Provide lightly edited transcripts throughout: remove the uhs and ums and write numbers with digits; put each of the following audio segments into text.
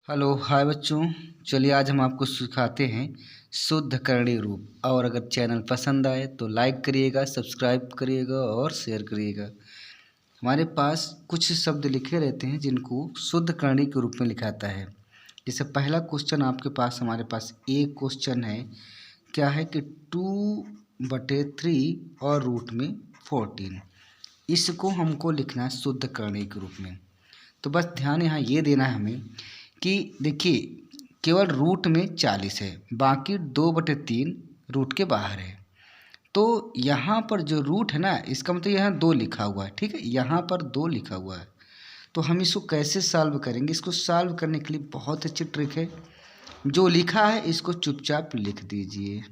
Hello hi बच्चों। चलिए आज हम आपको सिखाते हैं शुद्ध करणी रूप। और अगर चैनल पसंद आए तो लाइक करिएगा, सब्सक्राइब करिएगा और शेयर करिएगा। हमारे पास कुछ शब्द लिखे रहते हैं जिनको शुद्ध करणी के रूप में लिखाता है। जैसे पहला क्वेश्चन आपके पास हमारे पास एक क्वेश्चन है, क्या है कि 2/3 और रूट में 14, इसको हमको लिखना है शुद्ध करणी के रूप में। तो बस ध्यान यहाँ ये देना है हमें कि देखिए केवल रूट में 40 है, बाकी 2/3 रूट के बाहर है। तो यहाँ पर जो रूट है ना, इसका मतलब यहाँ 2 लिखा हुआ है, ठीक है, यहाँ पर 2 लिखा हुआ है। तो हम इसको कैसे सॉल्व करेंगे? इसको सॉल्व करने के लिए बहुत अच्छी ट्रिक है। जो लिखा है इसको चुपचाप लिख दीजिए,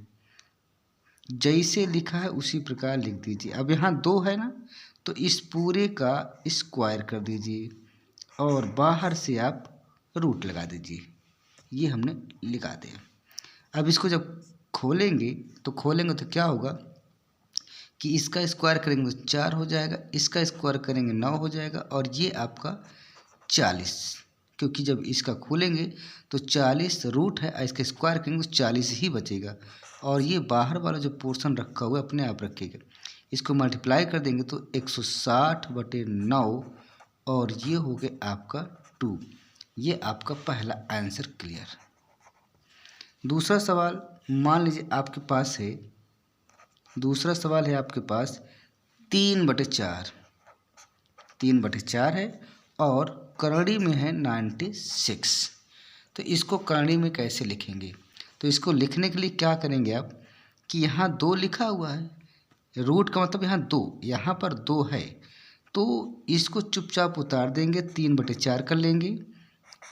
जैसे लिखा है उसी प्रकार लिख दीजिए। अब यहाँ 2 है ना, तो इस पूरे का स्क्वायर कर दीजिए और बाहर से आप रूट लगा दीजिए। ये हमने लिखा दिया। अब इसको जब खोलेंगे तो क्या होगा कि इसका स्क्वायर करेंगे तो 4 हो जाएगा, इसका स्क्वायर करेंगे 9 हो जाएगा और ये आपका 40, क्योंकि जब इसका खोलेंगे तो 40 रूट है, इसका स्क्वायर करेंगे तो 40 ही बचेगा। और ये बाहर वाला जो पोर्शन रखा हुआ है अपने आप रखिएगा। इसको मल्टीप्लाई कर देंगे तो 160/9 और ये हो गया आपका 2। ये आपका पहला आंसर क्लियर। दूसरा सवाल मान लीजिए आपके पास है, दूसरा सवाल है आपके पास 3/4, 3/4 है और करणी में है 96। तो इसको करणी में कैसे लिखेंगे? तो इसको लिखने के लिए क्या करेंगे आप कि यहाँ 2 लिखा हुआ है, रूट का मतलब यहाँ 2, यहाँ पर 2 है, तो इसको चुपचाप उतार देंगे, 3/4 कर लेंगे,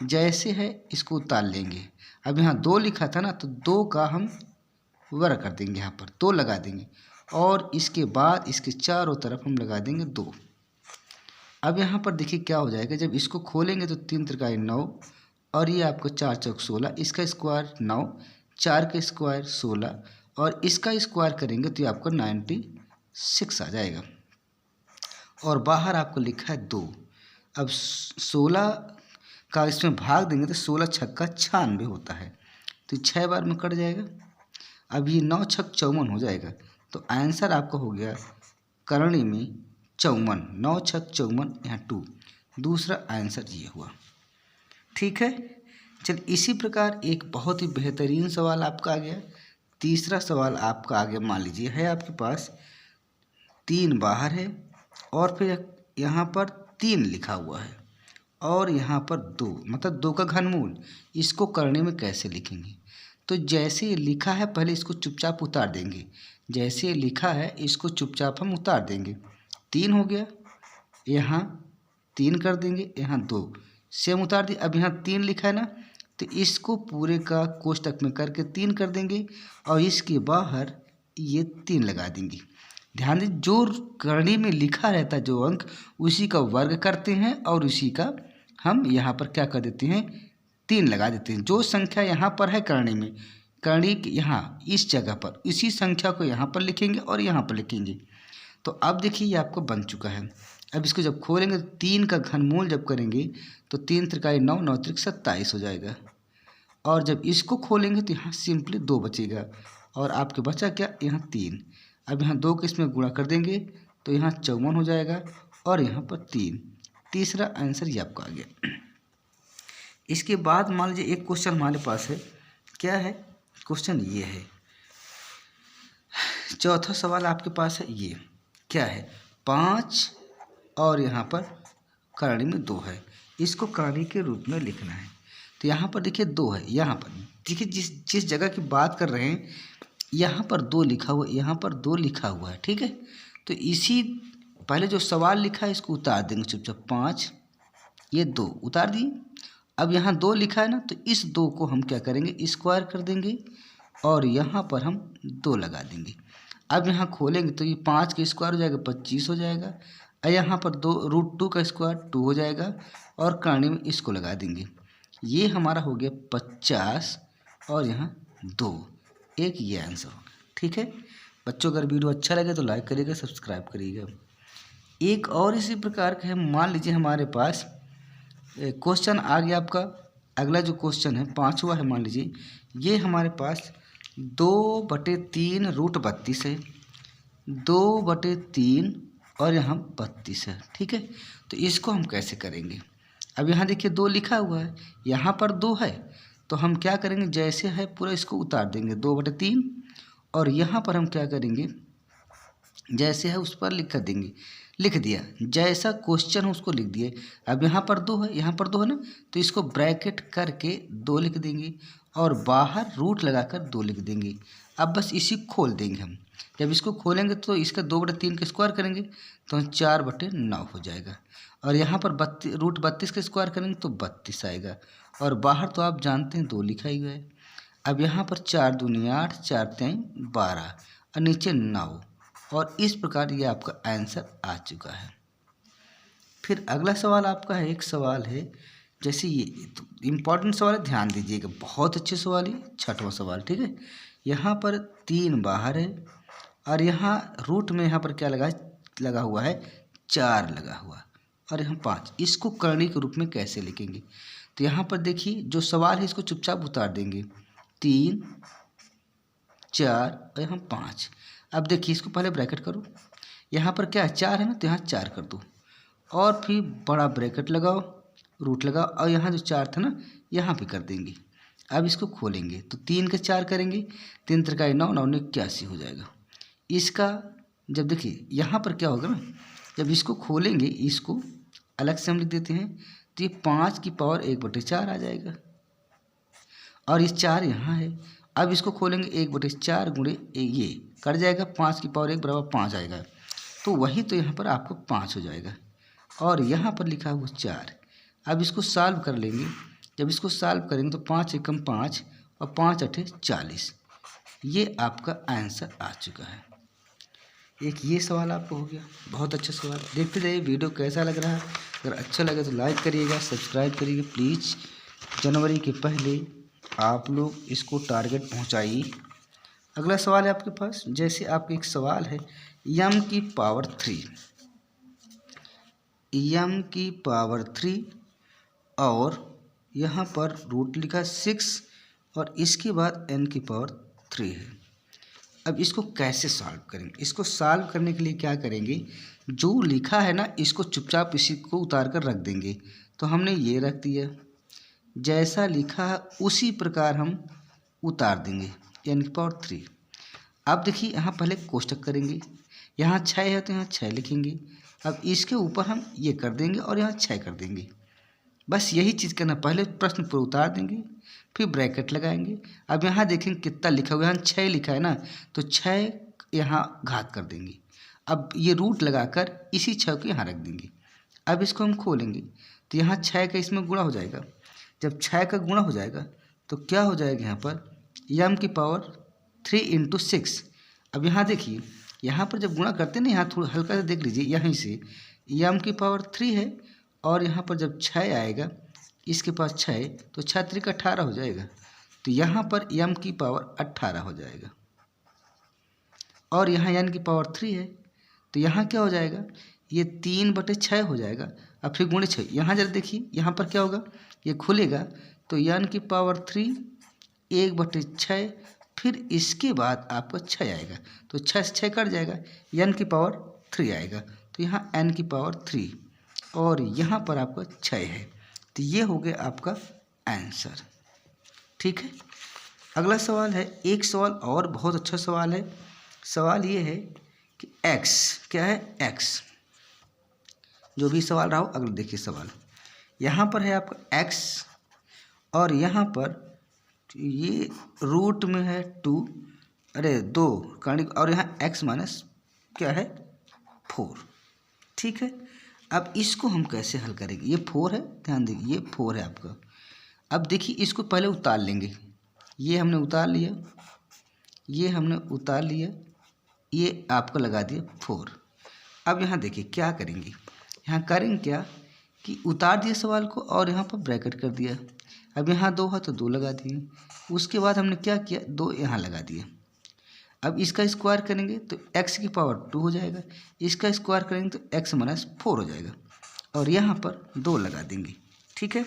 जैसे है इसको उतार लेंगे। अब यहाँ 2 लिखा था ना, तो 2 का हम वर्ग कर देंगे, यहाँ पर 2 लगा देंगे और इसके बाद इसके चारों तरफ हम लगा देंगे 2। अब यहाँ पर देखिए क्या हो जाएगा, जब इसको खोलेंगे तो 3 त्रिकाई 9 और ये आपको 4 चौक 16, इसका स्क्वायर 9, 4 का स्क्वायर 16 और इसका स्क्वायर करेंगे तो ये आपको 96 आ जाएगा। और बाहर आपको लिखा है 2। अब 16 का इसमें भाग देंगे तो 16 छक्का 96 होता है, तो 6 बार में कट जाएगा। अब ये 9 छक 54 हो जाएगा। तो आंसर आपका हो गया करणी में 54, 9 छक 54, यहाँ 2। दूसरा आंसर ये हुआ, ठीक है। चल इसी प्रकार एक बहुत ही बेहतरीन सवाल आपका आ गया। तीसरा सवाल आपका आ गया, मान लीजिए है आपके पास 3 बाहर है और फिर यहाँ पर 3 लिखा हुआ है और यहाँ पर 2, मतलब 2 का घनमूल। इसको करने में कैसे लिखेंगे? तो जैसे ये लिखा है पहले इसको चुपचाप उतार देंगे, जैसे ये लिखा है इसको चुपचाप हम उतार देंगे। 3 हो गया, यहाँ 3 कर देंगे, यहाँ 2 सेम उतार दिए। अब यहाँ 3 लिखा है ना, तो इसको पूरे का कोष्टक में करके 3 कर देंगे और इसके बाहर ये 3 लगा देंगे। ध्यान दीजिए, जो करणी में लिखा रहता है जो अंक, उसी का वर्ग करते हैं और उसी का हम यहाँ पर क्या कर देते हैं, 3 लगा देते हैं। जो संख्या यहाँ पर है करणी में, करणी के यहाँ इस जगह पर इसी संख्या को यहाँ पर लिखेंगे और यहाँ पर लिखेंगे। तो अब देखिए ये आपको बन चुका है। अब इसको जब खोलेंगे तो 3 का घनमूल जब करेंगे तो 3 त्रिकाई 9, 9 त्रिक 27 हो जाएगा। और जब इसको खोलेंगे तो यहाँ सिंपली 2 बचेगा और आपके बचा क्या, यहाँ 3। अब यहाँ 2 के इसमें गुणा कर देंगे तो यहाँ 54 हो जाएगा और यहाँ पर 3। तीसरा आंसर ये आपका आ गया। इसके बाद मान लीजिए एक क्वेश्चन हमारे पास है, क्या है क्वेश्चन, ये है चौथा सवाल आपके पास है। ये क्या है, 5 और यहाँ पर करणी में 2 है, इसको करणी के रूप में लिखना है। तो यहाँ पर देखिए 2 है, यहाँ पर देखिए जिस जगह की बात कर रहे हैं यहाँ पर 2 लिखा हुआ है, यहाँ पर 2 लिखा हुआ है, ठीक है। तो इसी पहले जो सवाल लिखा है इसको उतार देंगे चुपचाप, 5 ये 2 उतार दिए। अब यहाँ 2 लिखा है ना, तो इस 2 को हम क्या करेंगे, स्क्वायर कर देंगे और यहाँ पर हम 2 लगा देंगे। अब यहाँ खोलेंगे तो ये 5 का स्क्वायर हो जाएगा 25 हो जाएगा और यहाँ पर 2√2 का स्क्वायर 2 हो जाएगा और करणी में इसको लगा देंगे। ये हमारा हो गया 50 और यहाँ 2, एक ये आंसर होगा, ठीक है। बच्चों अगर वीडियो अच्छा लगे तो लाइक करिएगा, सब्सक्राइब करिएगा। एक और इसी प्रकार का है, मान लीजिए हमारे पास क्वेश्चन आ गया आपका अगला जो क्वेश्चन है 5वां है, मान लीजिए ये हमारे पास 2/3 रूट 32 है, 2/3 और यहाँ 32 है। ठीक है, तो इसको हम कैसे करेंगे? अब यहाँ देखिए 2 लिखा हुआ है, यहाँ पर 2 है, तो हम क्या करेंगे, जैसे है पूरा इसको उतार देंगे 2/3, और यहाँ पर हम क्या करेंगे, जैसे है उस पर देंगे, लिख दिया, जैसा क्वेश्चन है उसको लिख दिए। अब यहाँ पर 2 है, यहाँ पर 2 है ना, तो इसको ब्रैकेट करके 2 लिख देंगे और बाहर रूट लगाकर 2 लिख देंगे। अब बस इसी खोल देंगे हम। जब इसको खोलेंगे तो इसका 2/3 का स्क्वायर करेंगे तो 4/9 हो जाएगा, और यहाँ पर रूट 32 का स्क्वायर करेंगे तो 32 आएगा, और बाहर तो आप जानते हैं 2 लिखा ही हुआ है। अब यहाँ पर 4 दूनी 8, 4 3 12 और नीचे 9, और इस प्रकार ये आपका आंसर आ चुका है। फिर अगला सवाल आपका है, एक सवाल है जैसे ये तो इम्पॉर्टेंट सवाल है, ध्यान दीजिएगा, बहुत अच्छे सवाल है। 6वां सवाल, ठीक है, यहाँ पर 3 बाहर है और यहाँ रूट में यहाँ पर क्या लगा हुआ है, 4 लगा हुआ, और यहाँ 5। इसको करणी के रूप में कैसे लिखेंगे? तो यहाँ पर देखिए जो सवाल है इसको चुपचाप उतार देंगे, 3 4 और यहाँ 5। अब देखिए इसको पहले ब्रैकेट करो, यहाँ पर क्या है 4 है ना, तो यहाँ 4 कर दो, और फिर बड़ा ब्रैकेट लगाओ, रूट लगाओ, और यहाँ जो 4 था ना यहाँ पे कर देंगे। अब इसको खोलेंगे तो 3 के 4 करेंगे, 3 त्रिकाई 9, 9 81 हो जाएगा। इसका जब देखिए यहाँ पर क्या होगा ना, जब इसको खोलेंगे, इसको अलग से हम लिख देते हैं, तो ये 5 की पावर 1/4 आ जाएगा, और ये 4 यहाँ है। अब इसको खोलेंगे 1/4 गुणे ये कट जाएगा, 5 की पावर 1 बराबर 5 आएगा, तो वही तो यहाँ पर आपको 5 हो जाएगा, और यहाँ पर लिखा हुआ 4। अब इसको सॉल्व कर लेंगे, जब इसको सॉल्व करेंगे तो 5 एकम 5 और 5 अठे 40, ये आपका आंसर आ चुका है। एक ये सवाल आपको हो गया, बहुत अच्छा सवाल। देखते जाइए वीडियो कैसा लग रहा है, अगर अच्छा लगे तो लाइक करिएगा, सब्सक्राइब करिएगा प्लीज़। जनवरी के पहले आप लोग इसको टारगेट पहुंचाइए। अगला सवाल है आपके पास, जैसे आपका एक सवाल है m की पावर 3, m की पावर 3 और यहाँ पर रूट लिखा 6 और इसके बाद n की पावर 3 है। अब इसको कैसे सॉल्व करेंगे? इसको सॉल्व करने के लिए क्या करेंगे, जो लिखा है ना इसको चुपचाप इसी को उतार कर रख देंगे। तो हमने ये रख दिया, जैसा लिखा है उसी प्रकार हम उतार देंगे n की पावर 3। अब देखिए यहाँ पहले कोष्टक करेंगे, यहाँ 6 है तो यहाँ 6 लिखेंगे। अब इसके ऊपर हम ये कर देंगे और यहाँ 6 कर देंगे, बस यही चीज़ करना। पहले प्रश्न पर उतार देंगे, फिर ब्रैकेट लगाएंगे। अब यहाँ देखेंगे कितना लिखा हुआ है, यहाँ 6 लिखा है ना, तो 6 यहाँ घात कर देंगे। अब ये रूट लगाकर इसी 6 को यहाँ रख देंगे। अब इसको हम खोलेंगे तो यहाँ 6 का इसमें गुणा हो जाएगा। जब 6 का गुणा हो जाएगा तो क्या हो जाएगा, यहाँ पर m की पावर 3 × 6। अब यहाँ देखिए, यहाँ पर जब गुणा करते हैं ना, यहाँ थोड़ा हल्का सा देख लीजिए, यहीं से m की पावर 3 है, और यहाँ पर जब 6 आएगा, इसके पास 6 तो 6 त्रिक 18 हो जाएगा, तो यहाँ पर m की पावर 18 हो जाएगा, और यहाँ n की पावर 3 है, तो यहाँ क्या हो जाएगा, ये 3/6 हो जाएगा। अब फिर गुणे 6, यहाँ जरा देखिए, यहाँ पर क्या होगा, ये खुलेगा तो n की पावर 3 1/6, फिर इसके बाद आपका 6 आएगा, तो 6 से 6 कट जाएगा, n की पावर 3 आएगा, तो यहाँ n की पावर 3 और यहाँ पर आपका 6 है। तो ये हो गया आपका आंसर। ठीक है, अगला सवाल है, एक सवाल और बहुत अच्छा सवाल है। सवाल ये है कि x क्या है, x जो भी सवाल रहा हो, अगला देखिए सवाल। यहाँ पर है आपका x और यहाँ पर ये रूट में है 2 कर्ण, और यहाँ x माइनस क्या है 4। ठीक है, अब इसको हम कैसे हल करेंगे, ये 4 है, ध्यान देखिए ये 4 है आपका। अब देखिए इसको पहले उतार लेंगे, ये हमने उतार लिया, ये हमने उतार लिया, ये आपको लगा दिया 4। अब यहाँ देखिए क्या करेंगे, यहाँ करेंगे क्या कि उतार दिए सवाल को और यहाँ पर ब्रैकेट कर दिया। अब यहाँ 2 है तो 2 लगा दिए, उसके बाद हमने क्या किया, 2 यहाँ लगा दिया। अब इसका स्क्वायर करेंगे तो x की पावर 2 हो जाएगा, इसका स्क्वायर करेंगे तो x माइनस 4 हो जाएगा, और यहाँ पर 2 लगा देंगे। ठीक है,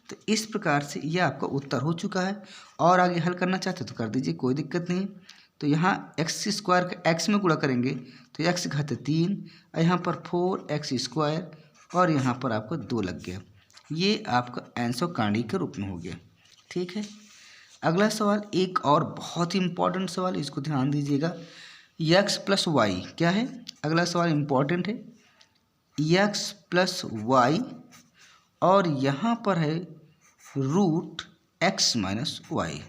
तो इस प्रकार से यह आपका उत्तर हो चुका है। और आगे हल करना चाहते तो कर दीजिए, कोई दिक्कत नहीं। तो यहाँ एक्स स्क्वायर का एक्स में गुणा करेंगे तो एक्स घात 3, और यहाँ पर 4x² और यहाँ पर आपको 2 लग गया। ये आपका आंसर कांडी के रूप में हो गया। ठीक है, अगला सवाल एक और बहुत ही इम्पोर्टेंट सवाल, इसको ध्यान दीजिएगा। x + y क्या है? अगला सवाल इम्पोर्टेंट है। x + y और यहाँ पर है √x - y।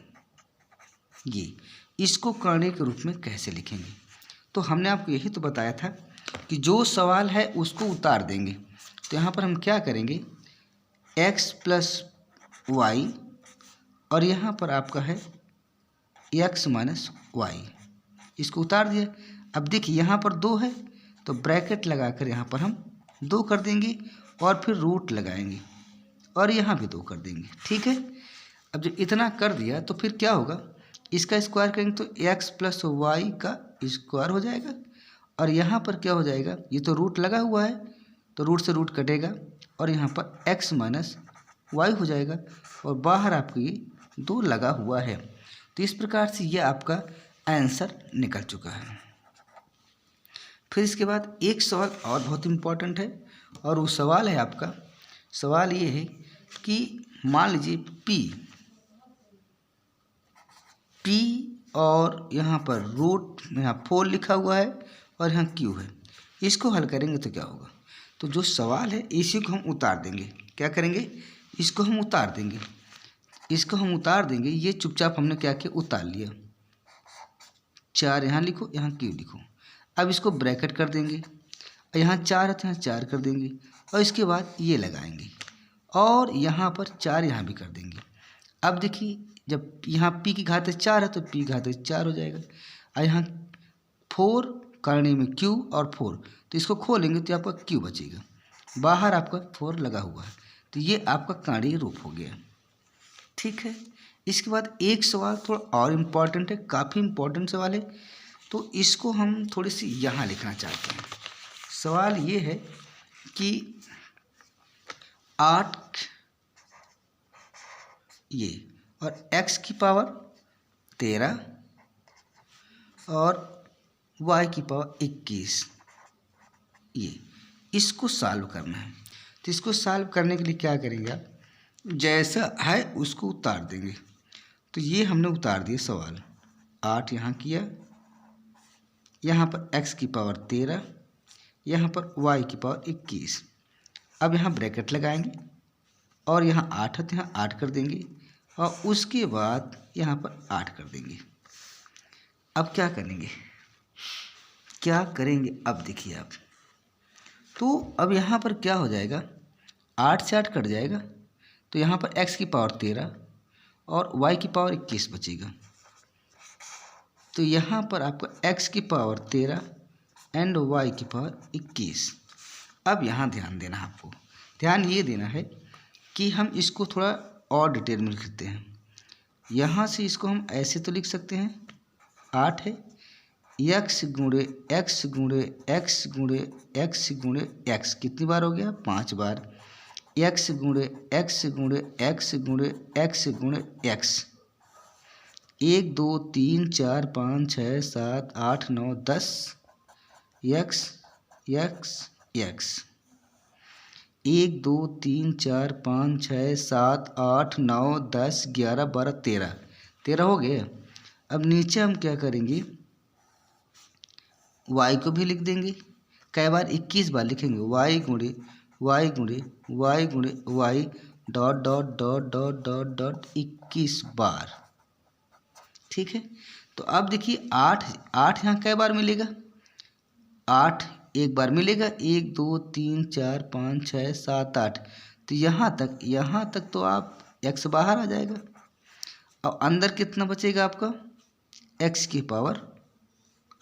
ये इसको करने के रूप में कैसे लिखेंगे? तो हमने आपको यही तो बताया था कि जो सवाल है उसको उतार देंगे। तो यहाँ पर हम क्या करेंगे, x + y और यहाँ पर आपका है x - y, इसको उतार दिया। अब देखिए यहाँ पर 2 है तो ब्रैकेट लगाकर यहाँ पर हम 2 कर देंगे और फिर रूट लगाएंगे और यहाँ भी 2 कर देंगे। ठीक है, अब जब इतना कर दिया तो फिर क्या होगा, इसका स्क्वायर करेंगे तो x + y का स्क्वायर हो जाएगा और यहाँ पर क्या हो जाएगा, ये तो रूट लगा हुआ है तो रूट से रूट कटेगा और यहाँ पर x - y हो जाएगा और बाहर आपको ये 2 लगा हुआ है। तो इस प्रकार से ये आपका आंसर निकल चुका है। फिर इसके बाद एक सवाल और बहुत इम्पोर्टेंट है और वो सवाल है आपका, सवाल ये है कि मान लीजिए P और यहाँ पर यहाँ 4 लिखा हुआ है और यहाँ Q है, इसको हल करेंगे तो क्या होगा। तो जो सवाल है इसी को हम उतार देंगे। क्या करेंगे, इसको हम उतार देंगे, इसको हम उतार देंगे। ये चुपचाप हमने क्या किया, उतार लिया। 4 यहाँ लिखो, यहाँ Q लिखो। अब इसको ब्रैकेट कर देंगे, यहाँ 4 है तो यहाँ 4 कर देंगे और इसके बाद ये लगाएंगे और यहाँ पर 4 यहाँ भी कर देंगे। अब देखिए जब यहाँ P की घात 4 है तो P घात 4 हो जाएगा और यहाँ 4 करने में Q और 4, तो इसको खोलेंगे तो आपका Q बचेगा, बाहर आपका 4 लगा हुआ है। तो ये आपका कांडी रूप हो गया। ठीक है, इसके बाद एक सवाल थोड़ा और इम्पोर्टेंट है, काफ़ी इम्पोर्टेंट सवाल है, तो इसको हम थोड़ी सी यहाँ लिखना चाहते हैं। सवाल ये है कि 8 ये और x की पावर 13 और y की पावर 21, ये इसको सॉल्व करना है। तो इसको सॉल्व करने के लिए क्या करेंगे आप, जैसा है उसको उतार देंगे। तो ये हमने उतार दिया सवाल, 8 यहाँ किया, यहाँ पर x की पावर 13, यहाँ पर y की पावर 21। अब यहाँ ब्रैकेट लगाएंगे और यहाँ 8 है तो यहाँ 8 कर देंगे और उसके बाद यहाँ पर 8 कर देंगे। अब क्या करेंगे, अब देखिए आप, तो अब यहाँ पर क्या हो जाएगा, 8 से 8 कट जाएगा तो यहाँ पर x की पावर 13 और y की पावर 21 बचेगा। तो यहाँ पर आपका x की पावर 13 एंड y की पावर 21। अब यहाँ ध्यान देना, आपको ध्यान ये देना है कि हम इसको थोड़ा और डिटेल में लिखते हैं। यहाँ से इसको हम ऐसे तो लिख सकते हैं, 8 है x गुणे x गुणे x गुणे x गुणे x, कितनी बार हो गया, 5 बार। x गुणे x गुणे x गुणे x गुणे x, 1 2 3 4 5 6 7 8 9 10 x x x, 1 2 3 4 5 6 7 8 9 10 11 12 13 हो गए। अब नीचे हम क्या करेंगे, y को भी लिख देंगे, कई बार 21 बार लिखेंगे, y गुणे y गुणे y गुणे y dot dot dot dot dot dot 21 बार। ठीक है, तो अब देखिए 8 यहाँ कई बार मिलेगा, 8 एक बार मिलेगा, 1 2 3 4 5 6 7 8, तो यहाँ तक तो आप x बाहर आ जाएगा और अंदर कितना बचेगा आपका, x की पावर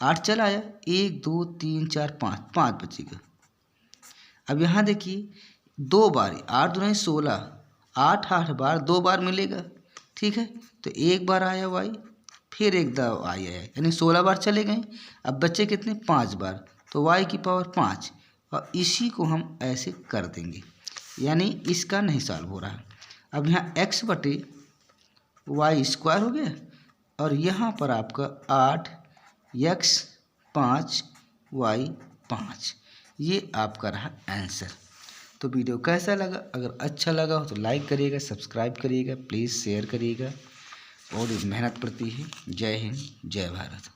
8 चला आया, 1 2 3 4 5 बचेगा। अब यहाँ देखिए 2 बार, 8 दूनी 16, 8 बार 2 बार मिलेगा। ठीक है, तो एक बार आया y, फिर एक दो आया है, यानी 16 बार चले गए। अब बच्चे कितने, 5 बार, तो y की पावर 5 और इसी को हम ऐसे कर देंगे। यानी इसका नहीं सॉल्व हो रहा। अब यहाँ x बटे वाई स्क्वायर हो गया और यहाँ पर आपका 8x 5y5, ये आपका रहा आंसर। तो वीडियो कैसा लगा? अगर अच्छा लगा हो तो लाइक करिएगा, सब्सक्राइब करिएगा, प्लीज़ शेयर करिएगा और मेहनत करती है। जय हिंद, जय भारत।